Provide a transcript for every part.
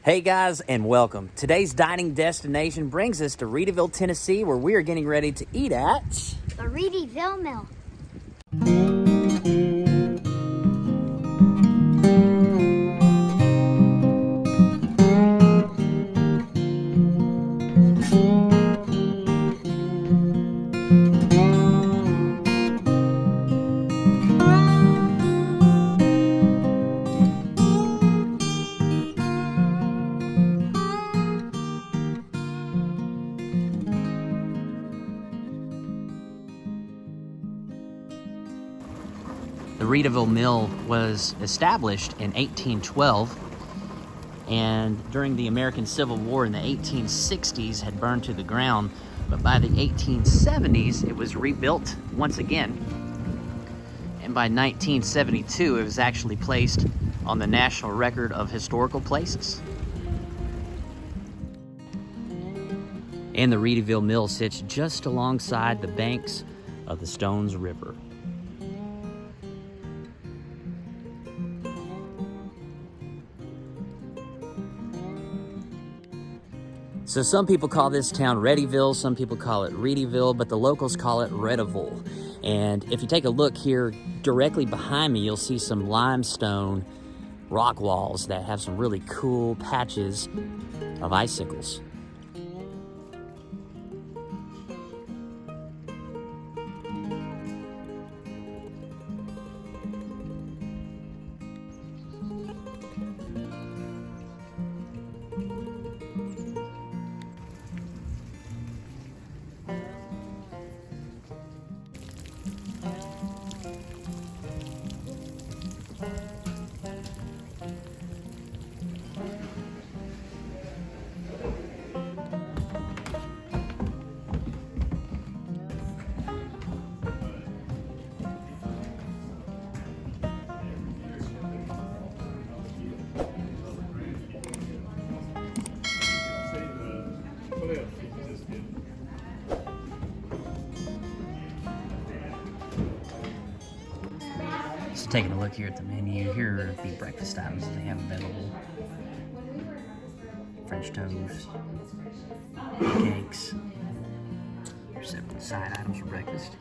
Hey guys, and welcome. Today's dining destination brings us to Readyville, Tennessee, where we are getting ready to eat at the Readyville Mill. The Readyville Mill was established in 1812, and during the American Civil War in the 1860s had burned to the ground, but by the 1870s it was rebuilt once again, and by 1972 it was actually placed on the National Record of Historical Places. And the Readyville Mill sits just alongside the banks of the Stones River. So some people call this town Readyville, some people call it Readyville, but the locals call it Readyville. And if you take a look here, directly behind me, you'll see some limestone rock walls that have some really cool patches of icicles. So taking a look here at the menu, here are the breakfast items that they have available. French toast, cakes, several side items for breakfast.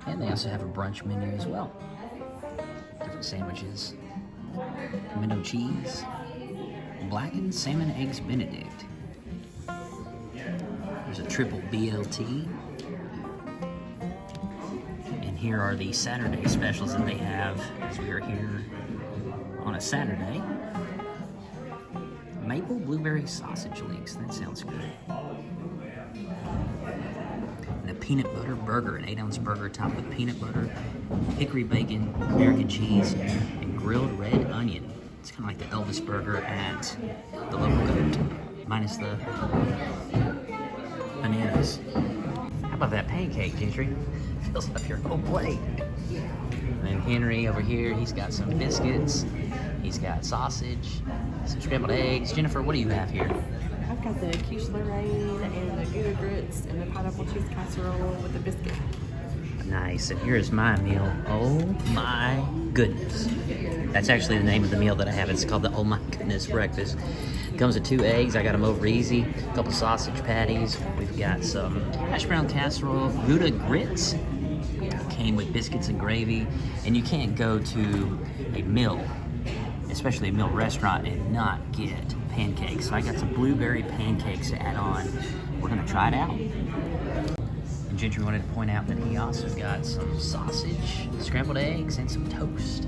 And they also have a brunch menu as well. Different sandwiches, pimento cheese, blackened salmon eggs Benedict. There's a triple BLT. And here are the Saturday specials that they have as we are here on a Saturday. Maple blueberry sausage links, that sounds good. And a peanut butter burger, an 8-ounce burger topped with peanut butter, hickory bacon, American cheese, and grilled red onion. It's kind of like the Elvis burger at the local goat, minus the bananas. How about that pancake, Gentry? Fills up your whole plate. And then Henry over here, he's got some biscuits. He's got sausage, some scrambled eggs. Jennifer, what do you have here? I've got the quiche Lorraine and the Gouda grits and the pineapple cheese casserole with the biscuit. Nice, and here's my meal. Oh my goodness. That's actually the name of the meal that I have. It's called the Oh My Goodness Breakfast. It comes with 2 eggs. I got them over easy. A couple sausage patties. We've got some hash brown casserole, Gouda grits. Came with biscuits and gravy. And you can't go to a mill, especially a mill restaurant, and not get pancakes. So I got some blueberry pancakes to add on. We're gonna try it out. And Gentry wanted to point out that he also got some sausage, scrambled eggs, and some toast.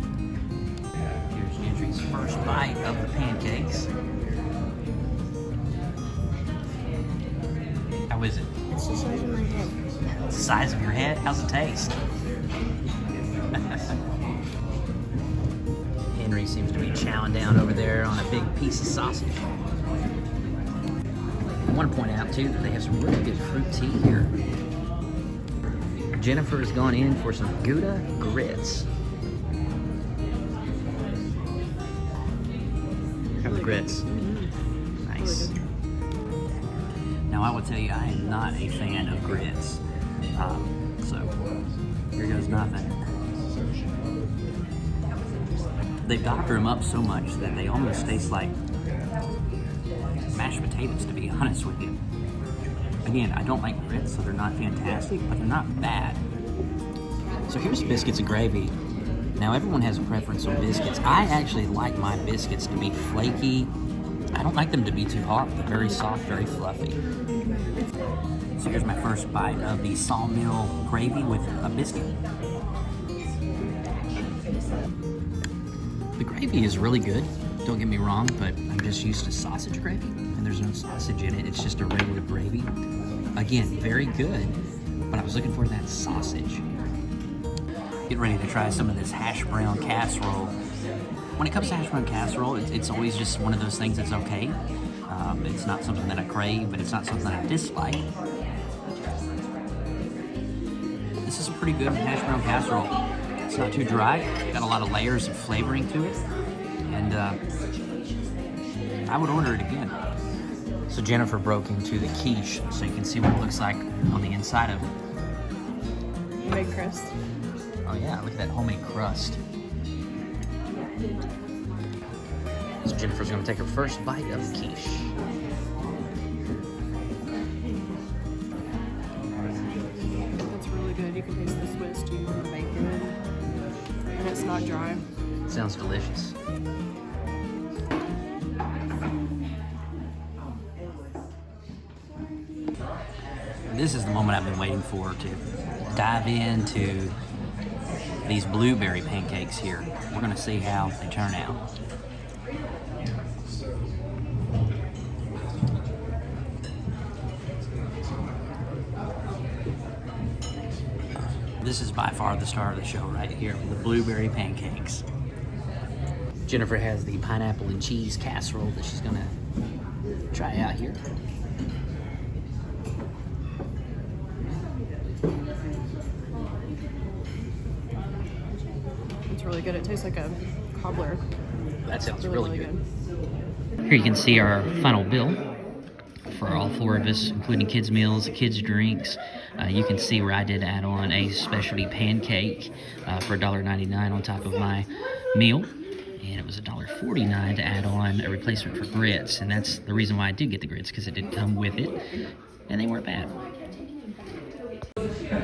Here's Gentry's first bite of the pancakes. How is it? It's the size of my head. It's the size of your head? How's it taste? Henry seems to be chowing down over there on a big piece of sausage. I want to point out too that they have some really good fruit tea here. Jennifer has gone in for some Gouda grits. How are the grits? Nice. Now I will tell you, I am not a fan of grits. So here goes nothing. They doctor them up so much that they almost taste like mashed potatoes, to be honest with you. Again, I don't like grits, so they're not fantastic, but they're not bad. So here's biscuits and gravy. Now, everyone has a preference on biscuits. I actually like my biscuits to be flaky. I don't like them to be too hard. They're very soft, very fluffy. So here's my first bite of the sawmill gravy with a biscuit. The gravy is really good, don't get me wrong, but I'm just used to sausage gravy, and there's no sausage in it. It's just a regular gravy. Again, very good, but I was looking for that sausage. Get ready to try some of this hash brown casserole. When it comes to hash brown casserole, it's always just one of those things that's okay. It's not something that I crave, but it's not something that I dislike. This is a pretty good hash brown casserole. It's not too dry, got a lot of layers of flavoring to it, and I would order it again. So Jennifer broke into the quiche, so you can see what it looks like on the inside of it. Homemade crust. Oh yeah, look at that homemade crust. So Jennifer's gonna take her first bite of the quiche. That's really good. You can taste the Swiss cheese and the bacon, and it's not dry. Sounds delicious. This is the moment I've been waiting for, to dive into these blueberry pancakes here. We're gonna see how they turn out. This is by far the star of the show right here, the blueberry pancakes. Jennifer has the pineapple and cheese casserole that she's gonna try out here. It's really good. It tastes like a cobbler. That sounds Really, really really good. Here you can see our final bill for all four of us, including kids' meals, kids' drinks. You can see where I did add on a specialty pancake for $1.99 on top of my meal. And it was $1.49 to add on a replacement for grits. And that's the reason why I did get the grits, because it did come with it. And they weren't bad.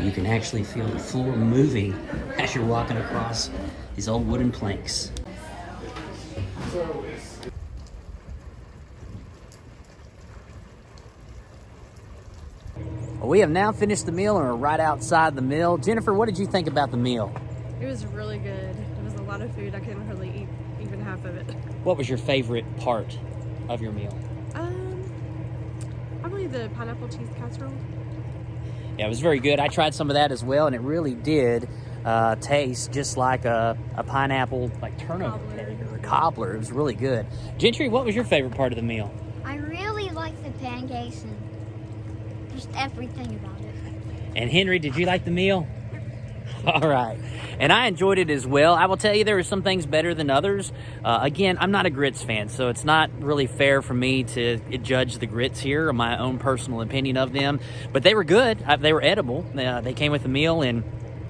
You can actually feel the floor moving as you're walking across these old wooden planks. We have now finished the meal and we're right outside the mill. Jennifer, what did you think about the meal? It was really good. It was a lot of food. I couldn't hardly eat even half of it. What was your favorite part of your meal? Probably the pineapple cheese casserole. Yeah, it was very good. I tried some of that as well, and it really did taste just like a pineapple, like turnover cake or a cobbler. It was really good. Gentry, what was your favorite part of the meal? I really like the pancakes and just everything about it. And Henry, did you like the meal? All right. And I enjoyed it as well. I will tell you there were some things better than others. Again, I'm not a grits fan, so it's not really fair for me to judge the grits here or my own personal opinion of them. But they were good. They were edible. They came with the meal, and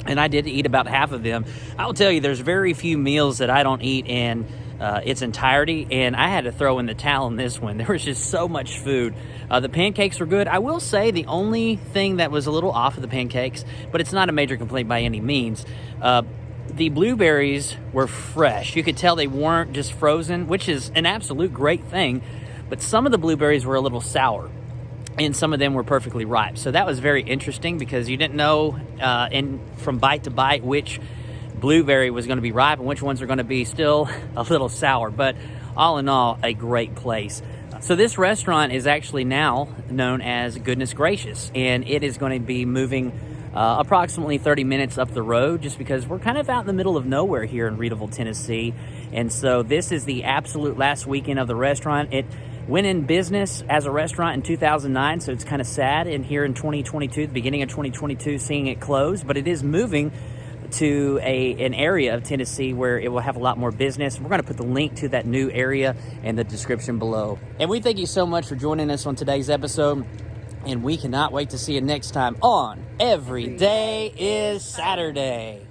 I did eat about half of them. I will tell you, there's very few meals that I don't eat in its entirety, and I had to throw in the towel on this one. There was just so much food. The pancakes were good. I will say the only thing that was a little off of the pancakes, but it's not a major complaint by any means, the blueberries were fresh. You could tell they weren't just frozen, which is an absolute great thing, but some of the blueberries were a little sour, and some of them were perfectly ripe. So that was very interesting because you didn't know from bite to bite which blueberry was going to be ripe and which ones are going to be still a little sour. But all in all, a great place. So this restaurant is actually now known as Goodness Gracious, and it is going to be moving approximately 30 minutes up the road, just because we're kind of out in the middle of nowhere here in Readyville, Tennessee. And so this is the absolute last weekend of the restaurant. It went in business as a restaurant in 2009, so it's kind of sad in here in 2022, the beginning of 2022, seeing it close. But it is moving to an area of Tennessee where it will have a lot more business. We're going to put the link to that new area in the description below. And we thank you so much for joining us on today's episode, and we cannot wait to see you next time on Every Day is Saturday.